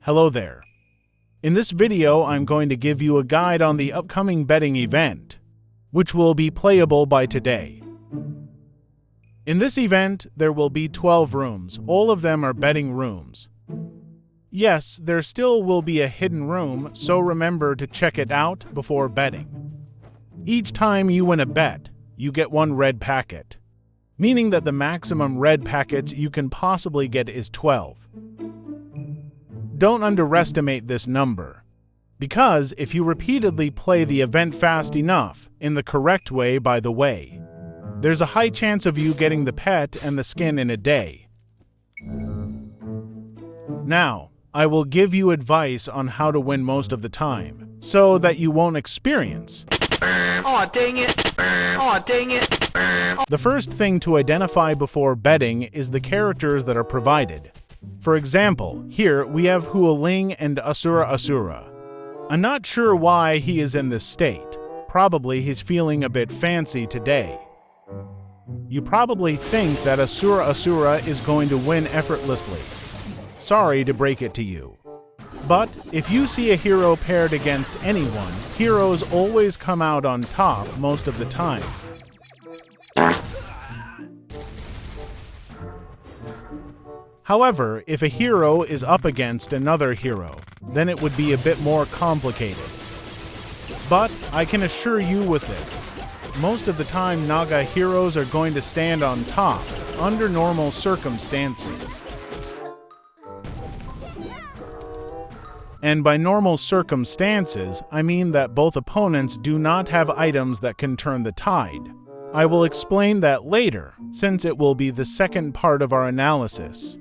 Hello there. In this video, I'm going to give you a guide on the upcoming betting event, which will be playable by today. In this event, there will be 12 rooms. All of them are betting rooms. Yes, there still will be a hidden room, so remember to check it out before betting. Each time you win a bet, you get one red packet, meaning that the maximum red packets you can possibly get is 12. Don't underestimate this number, because if you repeatedly play the event fast enough, in the correct way by the way, there's a high chance of you getting the pet and the skin in a day. Now, I will give you advice on how to win most of the time, so that you won't experience. Aw, dang it! Aw, dang it! The first thing to identify before betting is the characters that are provided. For example, here we have Hualing and Asura. I'm not sure why he is in this state. Probably he's feeling a bit fancy today. You probably think that Asura is going to win effortlessly. Sorry to break it to you. But if you see a hero paired against anyone, heroes always come out on top most of the time. However, if a hero is up against another hero, then it would be a bit more complicated. But I can assure you with this, most of the time Naga heroes are going to stand on top under normal circumstances. And by normal circumstances, I mean that both opponents do not have items that can turn the tide. I will explain that later, since it will be the second part of our analysis.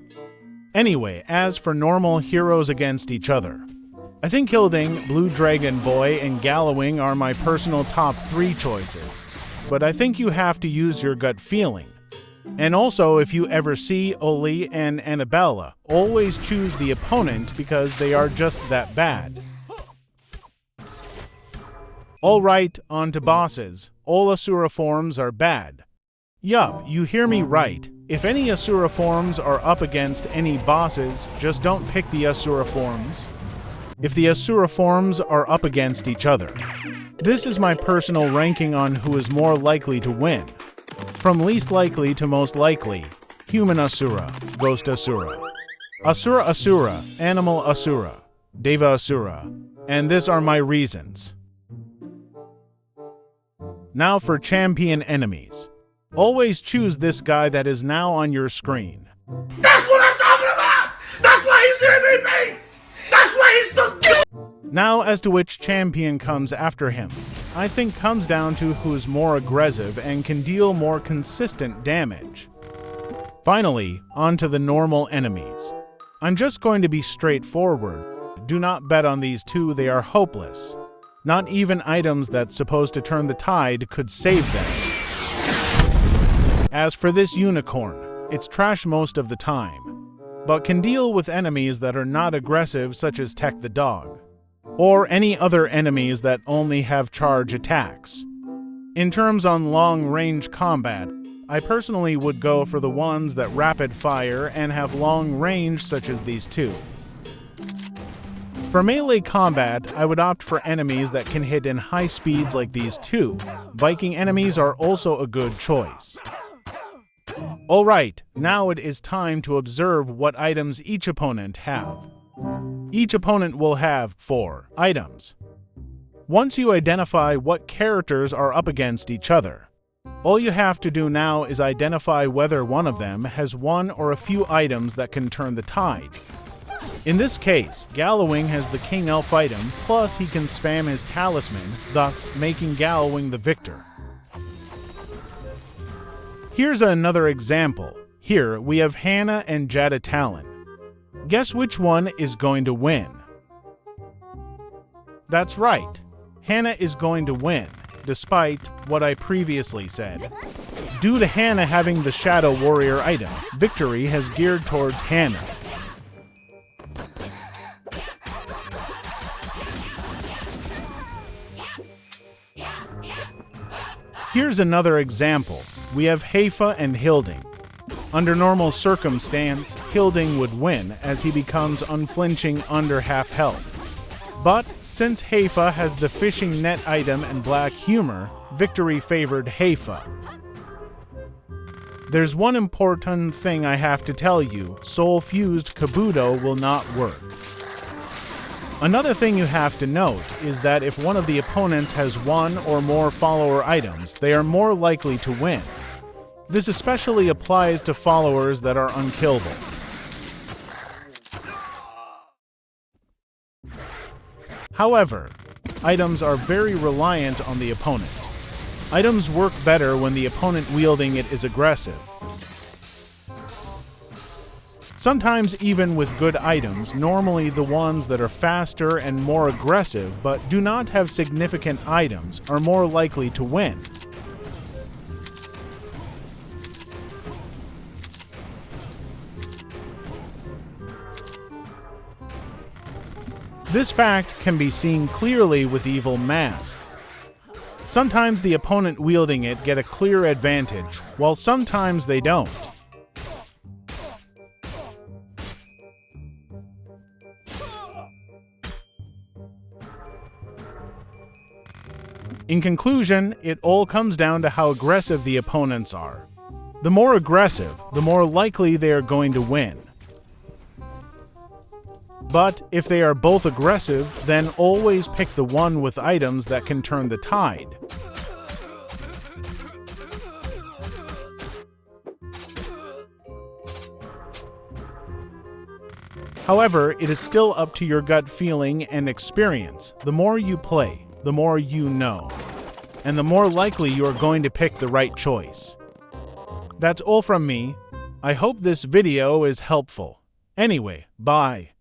Anyway, as for normal heroes against each other, I think Hilding, Blue Dragon Boy, and Gallowing are my personal top 3 choices, but I think you have to use your gut feeling. And also, if you ever see Oli and Annabella, always choose the opponent because they are just that bad. Alright, on to bosses. All Asura forms are bad. Yup, you hear me right. If any Asura forms are up against any bosses, just don't pick the Asura forms. If the Asura forms are up against each other. This is my personal ranking on who is more likely to win. From least likely to most likely: Human Asura, Ghost Asura, Asura, Animal Asura, Deva Asura, and these are my reasons. Now for champion enemies. Always choose this guy that is now on your screen. That's what I'm talking about! That's why he's the MVP! That's why he's the... Now as to which champion comes after him, I think comes down to who's more aggressive and can deal more consistent damage. Finally, on to the normal enemies. I'm just going to be straightforward. Do not bet on these two, they are hopeless. Not even items that's supposed to turn the tide could save them. As for this unicorn, it's trash most of the time, but can deal with enemies that are not aggressive such as Tech the dog, or any other enemies that only have charge attacks. In terms on long-range combat, I personally would go for the ones that rapid fire and have long range such as these two. For melee combat, I would opt for enemies that can hit in high speeds like these two. Viking enemies are also a good choice. Alright, now it is time to observe what items each opponent have. Each opponent will have 4 items. Once you identify what characters are up against each other, all you have to do now is identify whether one of them has one or a few items that can turn the tide. In this case, Gallowing has the King Elf item, plus he can spam his talisman, thus making Gallowing the victor. Here's another example. Here we have Hannah and Jada Talon. Guess which one is going to win? That's right. Hannah is going to win, despite what I previously said. Due to Hannah having the Shadow Warrior item, victory has geared towards Hannah. Here's another example. We have Haifa and Hilding. Under normal circumstance, Hilding would win as he becomes unflinching under half health. But since Heifa has the fishing net item and black humor, victory favored Heifa. There's one important thing I have to tell you: soul-fused Kabuto will not work. Another thing you have to note is that if one of the opponents has one or more follower items, they are more likely to win. This especially applies to followers that are unkillable. However, items are very reliant on the opponent. Items work better when the opponent wielding it is aggressive. Sometimes even with good items, normally the ones that are faster and more aggressive but do not have significant items are more likely to win. This fact can be seen clearly with Evil Mask. Sometimes the opponent wielding it get a clear advantage, while sometimes they don't. In conclusion, it all comes down to how aggressive the opponents are. The more aggressive, the more likely they are going to win. But if they are both aggressive, then always pick the one with items that can turn the tide. However, it is still up to your gut feeling and experience. The more you play, the more you know, and the more likely you are going to pick the right choice. That's all from me. I hope this video is helpful. Anyway, bye.